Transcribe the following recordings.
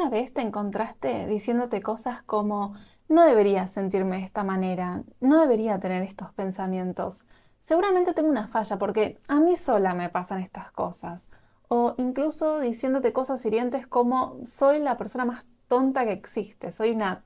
¿Alguna vez te encontraste diciéndote cosas como no debería sentirme de esta manera, no debería tener estos pensamientos? Seguramente tengo una falla porque a mí sola me pasan estas cosas. O incluso diciéndote cosas hirientes como soy la persona más tonta que existe, soy una...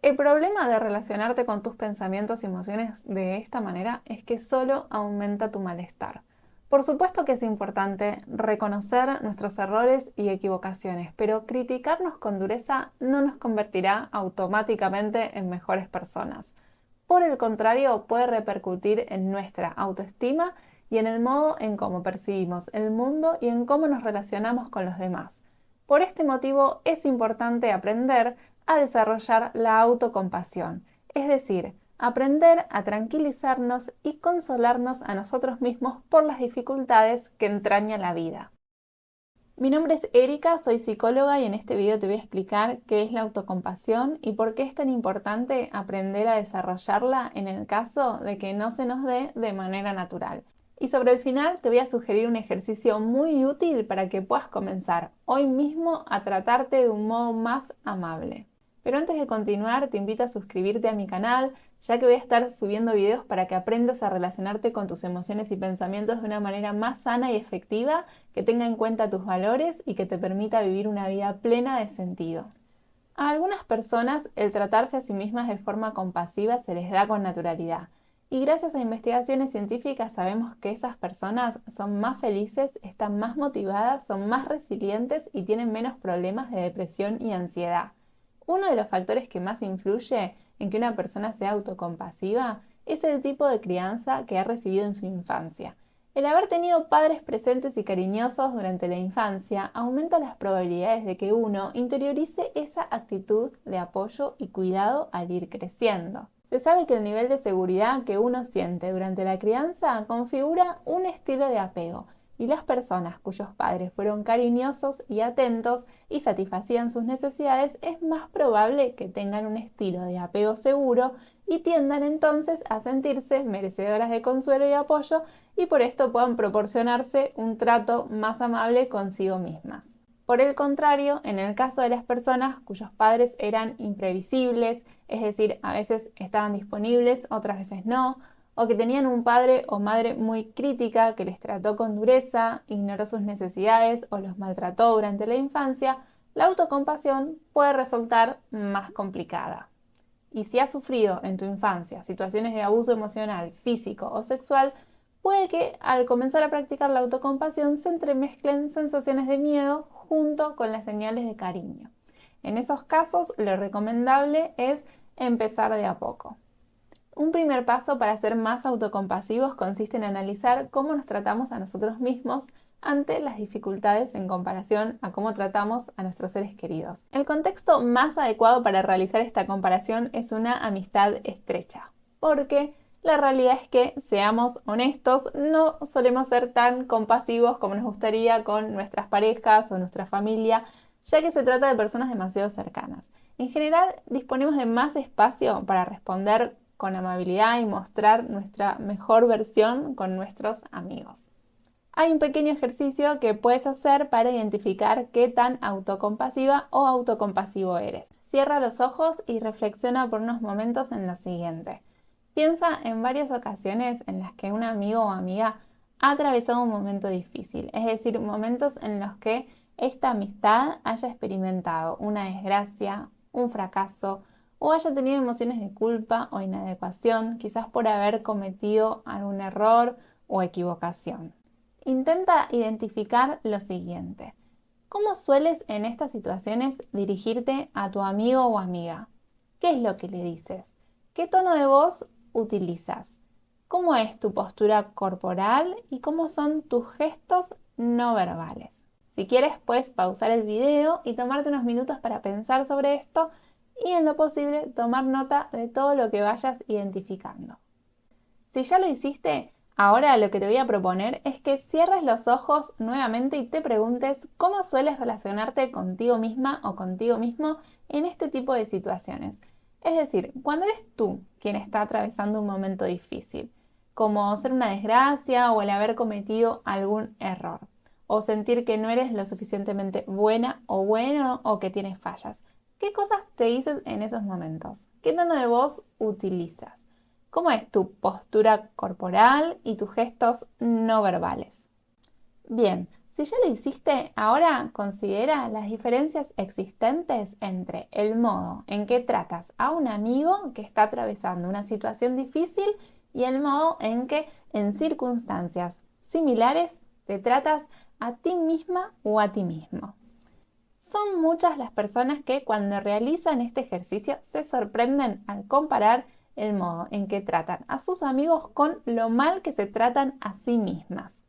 El problema de relacionarte con tus pensamientos y emociones de esta manera es que solo aumenta tu malestar. Por supuesto que es importante reconocer nuestros errores y equivocaciones, pero criticarnos con dureza no nos convertirá automáticamente en mejores personas. Por el contrario, puede repercutir en nuestra autoestima y en el modo en cómo percibimos el mundo y en cómo nos relacionamos con los demás. Por este motivo es importante aprender a desarrollar la autocompasión, es decir, aprender a tranquilizarnos y consolarnos a nosotros mismos por las dificultades que entraña la vida. Mi nombre es Erika, soy psicóloga y en este video te voy a explicar qué es la autocompasión y por qué es tan importante aprender a desarrollarla en el caso de que no se nos dé de manera natural. Y sobre el final te voy a sugerir un ejercicio muy útil para que puedas comenzar hoy mismo a tratarte de un modo más amable. Pero antes de continuar, te invito a suscribirte a mi canal, ya que voy a estar subiendo videos para que aprendas a relacionarte con tus emociones y pensamientos de una manera más sana y efectiva, que tenga en cuenta tus valores y que te permita vivir una vida plena de sentido. A algunas personas el tratarse a sí mismas de forma compasiva se les da con naturalidad. Y gracias a investigaciones científicas sabemos que esas personas son más felices, están más motivadas, son más resilientes y tienen menos problemas de depresión y ansiedad. Uno de los factores que más influye en que una persona sea autocompasiva es el tipo de crianza que ha recibido en su infancia. El haber tenido padres presentes y cariñosos durante la infancia aumenta las probabilidades de que uno interiorice esa actitud de apoyo y cuidado al ir creciendo. Se sabe que el nivel de seguridad que uno siente durante la crianza configura un estilo de apego, y las personas cuyos padres fueron cariñosos y atentos y satisfacían sus necesidades es más probable que tengan un estilo de apego seguro y tiendan entonces a sentirse merecedoras de consuelo y apoyo y por esto puedan proporcionarse un trato más amable consigo mismas. Por el contrario, en el caso de las personas cuyos padres eran imprevisibles, es decir, a veces estaban disponibles, otras veces no, o que tenían un padre o madre muy crítica que les trató con dureza, ignoró sus necesidades o los maltrató durante la infancia, la autocompasión puede resultar más complicada. Y si has sufrido en tu infancia situaciones de abuso emocional, físico o sexual, puede que al comenzar a practicar la autocompasión se entremezclen sensaciones de miedo junto con las señales de cariño. En esos casos, lo recomendable es empezar de a poco. Un primer paso para ser más autocompasivos consiste en analizar cómo nos tratamos a nosotros mismos ante las dificultades en comparación a cómo tratamos a nuestros seres queridos. El contexto más adecuado para realizar esta comparación es una amistad estrecha, porque la realidad es que, seamos honestos, no solemos ser tan compasivos como nos gustaría con nuestras parejas o nuestra familia, ya que se trata de personas demasiado cercanas. En general, disponemos de más espacio para responder con amabilidad y mostrar nuestra mejor versión con nuestros amigos. Hay un pequeño ejercicio que puedes hacer para identificar qué tan autocompasiva o autocompasivo eres. Cierra los ojos y reflexiona por unos momentos en lo siguiente. Piensa en varias ocasiones en las que un amigo o amiga ha atravesado un momento difícil, es decir, momentos en los que esta amistad haya experimentado una desgracia, un fracaso, o haya tenido emociones de culpa o inadecuación, quizás por haber cometido algún error o equivocación. Intenta identificar lo siguiente. ¿Cómo sueles en estas situaciones dirigirte a tu amigo o amiga? ¿Qué es lo que le dices? ¿Qué tono de voz utilizas? ¿Cómo es tu postura corporal y cómo son tus gestos no verbales? Si quieres, puedes pausar el video y tomarte unos minutos para pensar sobre esto y en lo posible tomar nota de todo lo que vayas identificando. Si ya lo hiciste, ahora lo que te voy a proponer es que cierres los ojos nuevamente y te preguntes cómo sueles relacionarte contigo misma o contigo mismo en este tipo de situaciones. Es decir, cuando eres tú quien está atravesando un momento difícil, como ser una desgracia o el haber cometido algún error, o sentir que no eres lo suficientemente buena o bueno o que tienes fallas. ¿Qué cosas te dices en esos momentos? ¿Qué tono de voz utilizas? ¿Cómo es tu postura corporal y tus gestos no verbales? Bien, si ya lo hiciste, ahora considera las diferencias existentes entre el modo en que tratas a un amigo que está atravesando una situación difícil y el modo en que en circunstancias similares te tratas a ti misma o a ti mismo. Son muchas las personas que cuando realizan este ejercicio se sorprenden al comparar el modo en que tratan a sus amigos con lo mal que se tratan a sí mismas.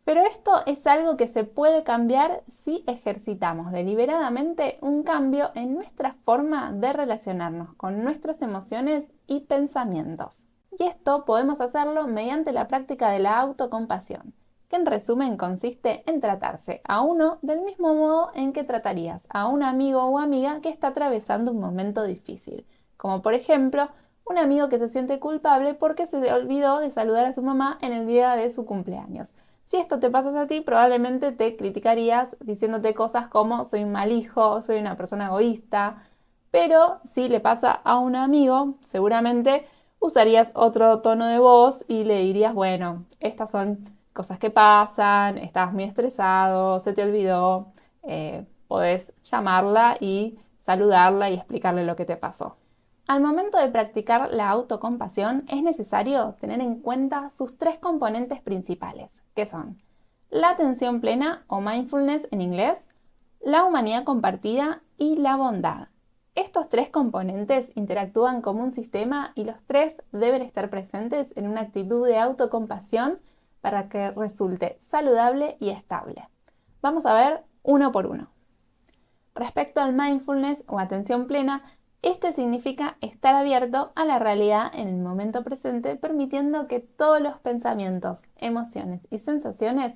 Pero esto es algo que se puede cambiar si ejercitamos deliberadamente un cambio en nuestra forma de relacionarnos con nuestras emociones y pensamientos. Y esto podemos hacerlo mediante la práctica de la autocompasión, que en resumen consiste en tratarse a uno del mismo modo en que tratarías a un amigo o amiga que está atravesando un momento difícil, como por ejemplo un amigo que se siente culpable porque se olvidó de saludar a su mamá en el día de su cumpleaños. Si esto te pasa a ti, probablemente te criticarías diciéndote cosas como soy un mal hijo, soy una persona egoísta, pero si le pasa a un amigo, seguramente usarías otro tono de voz y le dirías, bueno, estas son cosas que pasan, estabas muy estresado, se te olvidó, podés llamarla y saludarla y explicarle lo que te pasó. Al momento de practicar la autocompasión es necesario tener en cuenta sus tres componentes principales, que son la atención plena o mindfulness en inglés, la humanidad compartida y la bondad. Estos tres componentes interactúan como un sistema y los tres deben estar presentes en una actitud de autocompasión para que resulte saludable y estable. Vamos a ver uno por uno. Respecto al mindfulness o atención plena, este significa estar abierto a la realidad en el momento presente, permitiendo que todos los pensamientos, emociones y sensaciones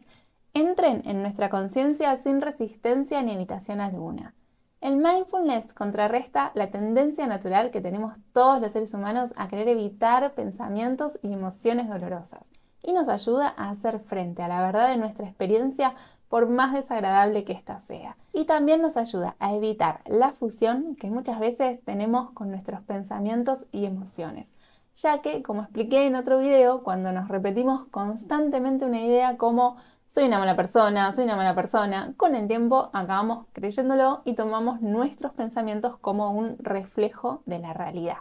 entren en nuestra conciencia sin resistencia ni evitación alguna. El mindfulness contrarresta la tendencia natural que tenemos todos los seres humanos a querer evitar pensamientos y emociones dolorosas y nos ayuda a hacer frente a la verdad de nuestra experiencia por más desagradable que ésta sea. Y también nos ayuda a evitar la fusión que muchas veces tenemos con nuestros pensamientos y emociones, ya que, como expliqué en otro video, cuando nos repetimos constantemente una idea como soy una mala persona, con el tiempo acabamos creyéndolo y tomamos nuestros pensamientos como un reflejo de la realidad.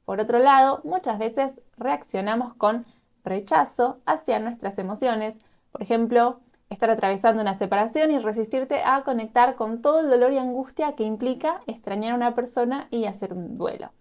Por otro lado, muchas veces reaccionamos con rechazo hacia nuestras emociones, por ejemplo, estar atravesando una separación y resistirte a conectar con todo el dolor y angustia que implica extrañar a una persona y hacer un duelo.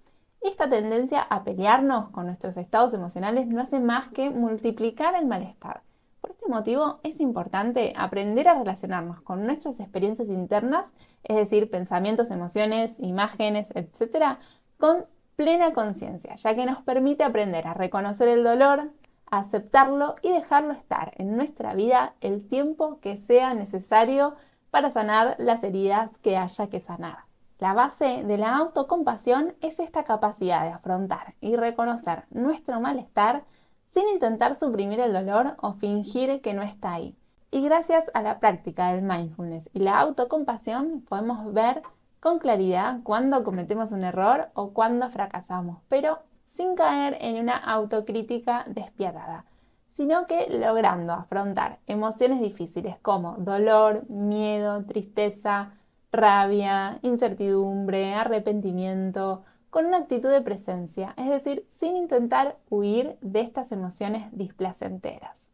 Esta tendencia a pelearnos con nuestros estados emocionales no hace más que multiplicar el malestar. Por este motivo es importante aprender a relacionarnos con nuestras experiencias internas, es decir, pensamientos, emociones, imágenes, etc., con plena conciencia, ya que nos permite aprender a reconocer el dolor, a aceptarlo y dejarlo estar en nuestra vida el tiempo que sea necesario para sanar las heridas que haya que sanar. La base de la autocompasión es esta capacidad de afrontar y reconocer nuestro malestar sin intentar suprimir el dolor o fingir que no está ahí. Y gracias a la práctica del mindfulness y la autocompasión podemos ver con claridad cuándo cometemos un error o cuándo fracasamos, pero sin caer en una autocrítica despiadada, sino que logrando afrontar emociones difíciles como dolor, miedo, tristeza, rabia, incertidumbre, arrepentimiento, con una actitud de presencia, es decir, sin intentar huir de estas emociones displacenteras.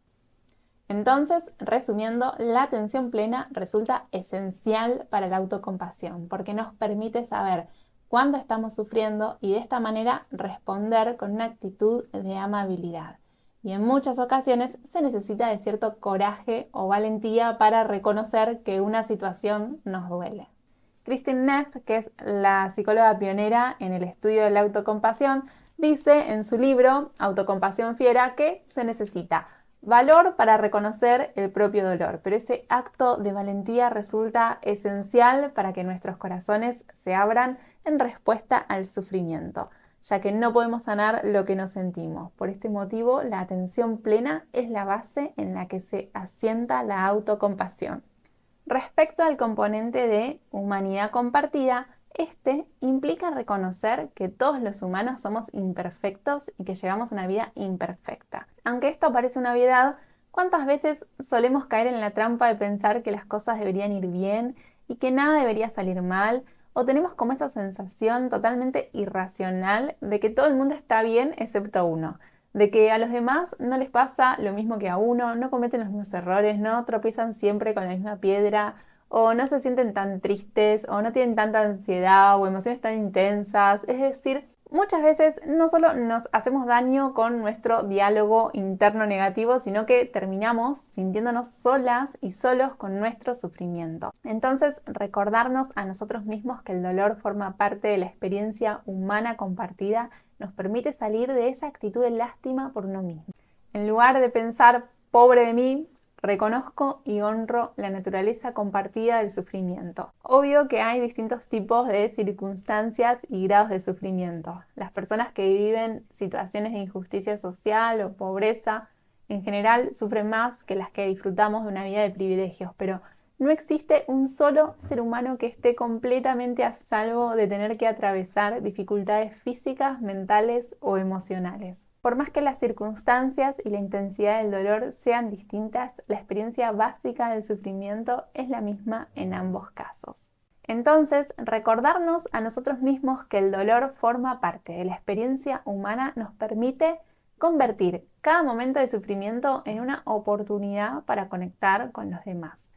Entonces, resumiendo, la atención plena resulta esencial para la autocompasión porque nos permite saber cuándo estamos sufriendo y de esta manera responder con una actitud de amabilidad. Y en muchas ocasiones se necesita de cierto coraje o valentía para reconocer que una situación nos duele. Kristin Neff, que es la psicóloga pionera en el estudio de la autocompasión, dice en su libro Autocompasión Fiera que se necesita valor para reconocer el propio dolor, pero ese acto de valentía resulta esencial para que nuestros corazones se abran en respuesta al sufrimiento, ya que no podemos sanar lo que no sentimos. Por este motivo, la atención plena es la base en la que se asienta la autocompasión. Respecto al componente de humanidad compartida, este implica reconocer que todos los humanos somos imperfectos y que llevamos una vida imperfecta. Aunque esto parece una obviedad, ¿cuántas veces solemos caer en la trampa de pensar que las cosas deberían ir bien y que nada debería salir mal? O tenemos como esa sensación totalmente irracional de que todo el mundo está bien excepto uno, de que a los demás no les pasa lo mismo que a uno, no cometen los mismos errores, no tropiezan siempre con la misma piedra, o no se sienten tan tristes, o no tienen tanta ansiedad o emociones tan intensas. Es decir, muchas veces no solo nos hacemos daño con nuestro diálogo interno negativo, sino que terminamos sintiéndonos solas y solos con nuestro sufrimiento. Entonces, recordarnos a nosotros mismos que el dolor forma parte de la experiencia humana compartida nos permite salir de esa actitud de lástima por uno mismo. En lugar de pensar, pobre de mí, reconozco y honro la naturaleza compartida del sufrimiento. Obvio que hay distintos tipos de circunstancias y grados de sufrimiento. Las personas que viven situaciones de injusticia social o pobreza, en general, sufren más que las que disfrutamos de una vida de privilegios, pero no existe un solo ser humano que esté completamente a salvo de tener que atravesar dificultades físicas, mentales o emocionales. Por más que las circunstancias y la intensidad del dolor sean distintas, la experiencia básica del sufrimiento es la misma en ambos casos. Entonces, recordarnos a nosotros mismos que el dolor forma parte de la experiencia humana nos permite convertir cada momento de sufrimiento en una oportunidad para conectar con los demás.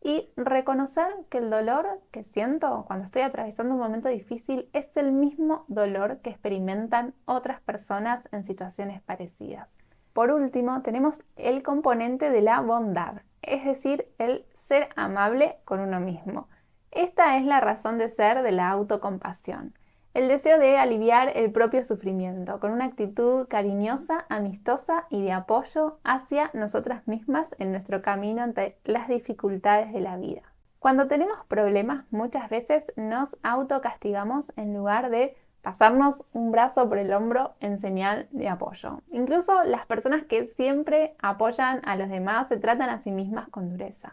Y reconocer que el dolor que siento cuando estoy atravesando un momento difícil es el mismo dolor que experimentan otras personas en situaciones parecidas. Por último, tenemos el componente de la bondad, es decir, el ser amable con uno mismo. Esta es la razón de ser de la autocompasión. El deseo de aliviar el propio sufrimiento con una actitud cariñosa, amistosa y de apoyo hacia nosotras mismas en nuestro camino ante las dificultades de la vida. Cuando tenemos problemas, muchas veces nos autocastigamos en lugar de pasarnos un brazo por el hombro en señal de apoyo. Incluso las personas que siempre apoyan a los demás se tratan a sí mismas con dureza.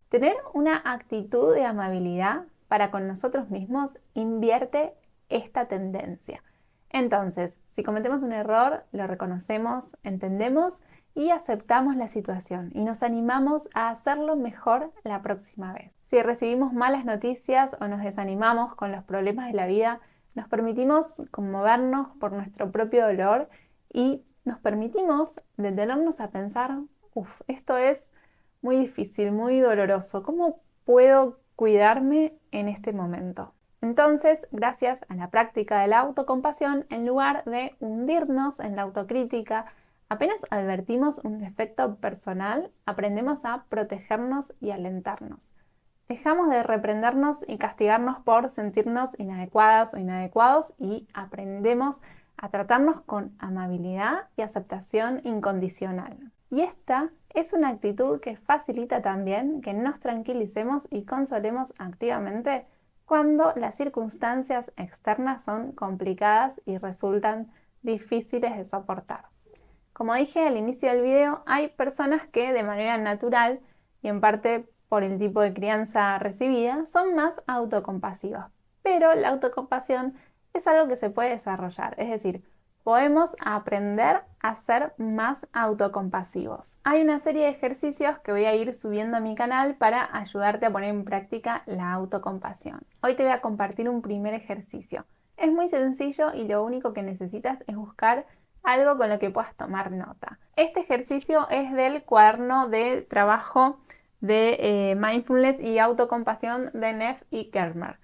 Tener una actitud de amabilidad para con nosotros mismos invierte esta tendencia. Entonces, si cometemos un error, lo reconocemos, entendemos y aceptamos la situación y nos animamos a hacerlo mejor la próxima vez. Si recibimos malas noticias o nos desanimamos con los problemas de la vida, nos permitimos conmovernos por nuestro propio dolor y nos permitimos detenernos a pensar, esto es muy difícil, muy doloroso, ¿cómo puedo cuidarme en este momento? Entonces, gracias a la práctica de la autocompasión, en lugar de hundirnos en la autocrítica, apenas advertimos un defecto personal, aprendemos a protegernos y alentarnos. Dejamos de reprendernos y castigarnos por sentirnos inadecuadas o inadecuados y aprendemos a tratarnos con amabilidad y aceptación incondicional. Y esta es una actitud que facilita también que nos tranquilicemos y consolemos activamente cuando las circunstancias externas son complicadas y resultan difíciles de soportar. Como dije al inicio del video, hay personas que de manera natural y en parte por el tipo de crianza recibida son más autocompasivas, pero la autocompasión es algo que se puede desarrollar, es decir, podemos aprender a ser más autocompasivos. Hay una serie de ejercicios que voy a ir subiendo a mi canal para ayudarte a poner en práctica la autocompasión. Hoy te voy a compartir un primer ejercicio. Es muy sencillo y lo único que necesitas es buscar algo con lo que puedas tomar nota. Este ejercicio es del cuaderno de trabajo de Mindfulness y Autocompasión de Neff y Germer.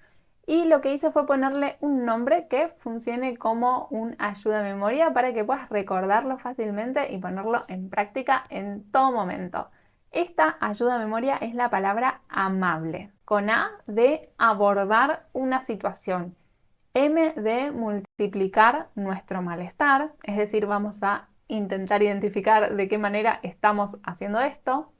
Y lo que hice fue ponerle un nombre que funcione como un ayuda a memoria para que puedas recordarlo fácilmente y ponerlo en práctica en todo momento. Esta ayuda a memoria es la palabra amable, con A de abordar una situación, M de multiplicar nuestro malestar, es decir, vamos a intentar identificar de qué manera estamos haciendo esto,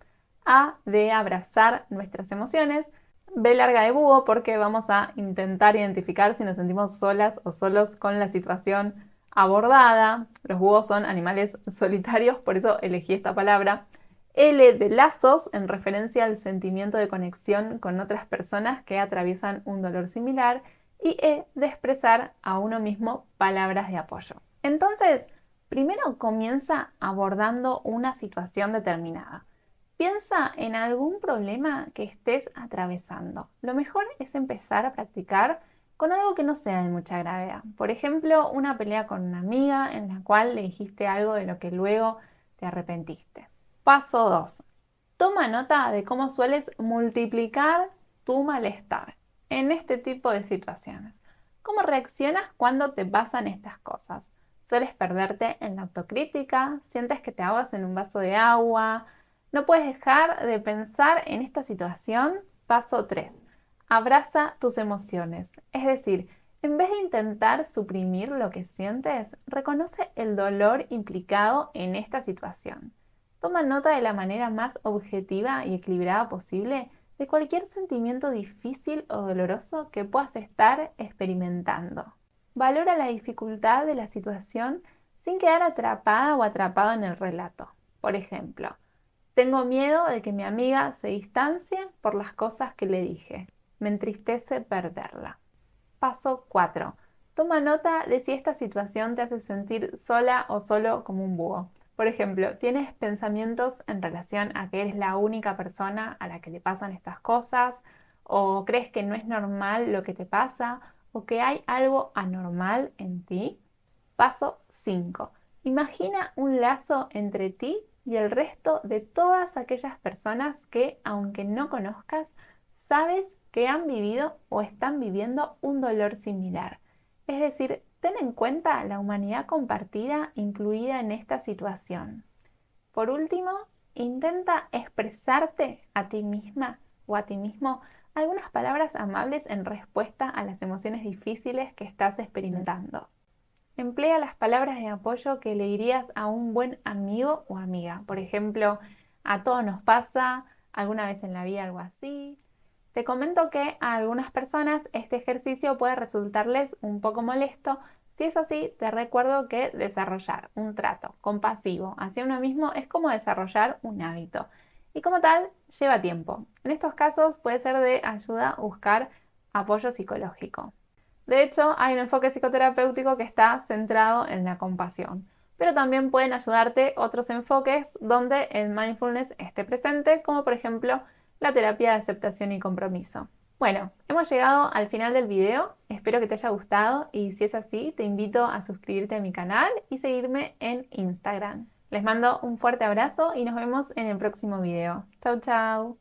A de abrazar nuestras emociones, B larga de búho porque vamos a intentar identificar si nos sentimos solas o solos con la situación abordada, los búhos son animales solitarios, por eso elegí esta palabra. L de lazos, en referencia al sentimiento de conexión con otras personas que atraviesan un dolor similar. Y E de expresar a uno mismo palabras de apoyo. Entonces, primero comienza abordando una situación determinada. Piensa en algún problema que estés atravesando. Lo mejor es empezar a practicar con algo que no sea de mucha gravedad. Por ejemplo, una pelea con una amiga en la cual le dijiste algo de lo que luego te arrepentiste. Paso 2. Toma nota de cómo sueles multiplicar tu malestar en este tipo de situaciones. ¿Cómo reaccionas cuando te pasan estas cosas? ¿Sueles perderte en la autocrítica? ¿Sientes que te ahogas en un vaso de agua? ¿No puedes dejar de pensar en esta situación? Paso 3. Abraza tus emociones. Es decir, en vez de intentar suprimir lo que sientes, reconoce el dolor implicado en esta situación. Toma nota de la manera más objetiva y equilibrada posible de cualquier sentimiento difícil o doloroso que puedas estar experimentando. Valora la dificultad de la situación sin quedar atrapada o atrapado en el relato. Por ejemplo, tengo miedo de que mi amiga se distancie por las cosas que le dije. Me entristece perderla. Paso 4. Toma nota de si esta situación te hace sentir sola o solo como un búho. Por ejemplo, ¿tienes pensamientos en relación a que eres la única persona a la que le pasan estas cosas? ¿O crees que no es normal lo que te pasa? ¿O que hay algo anormal en ti? Paso 5. Imagina un lazo entre ti y el resto de todas aquellas personas que, aunque no conozcas, sabes que han vivido o están viviendo un dolor similar. Es decir, ten en cuenta la humanidad compartida incluida en esta situación. Por último, intenta expresarte a ti misma o a ti mismo algunas palabras amables en respuesta a las emociones difíciles que estás experimentando. Emplea las palabras de apoyo que le dirías a un buen amigo o amiga. Por ejemplo, a todos nos pasa alguna vez en la vida algo así. Te comento que a algunas personas este ejercicio puede resultarles un poco molesto. Si es así, te recuerdo que desarrollar un trato compasivo hacia uno mismo es como desarrollar un hábito. Y como tal, lleva tiempo. En estos casos puede ser de ayuda buscar apoyo psicológico. De hecho, hay un enfoque psicoterapéutico que está centrado en la compasión, pero también pueden ayudarte otros enfoques donde el mindfulness esté presente, como por ejemplo la terapia de aceptación y compromiso. Bueno, hemos llegado al final del video, espero que te haya gustado y si es así, te invito a suscribirte a mi canal y seguirme en Instagram. Les mando un fuerte abrazo y nos vemos en el próximo video. Chau, chau.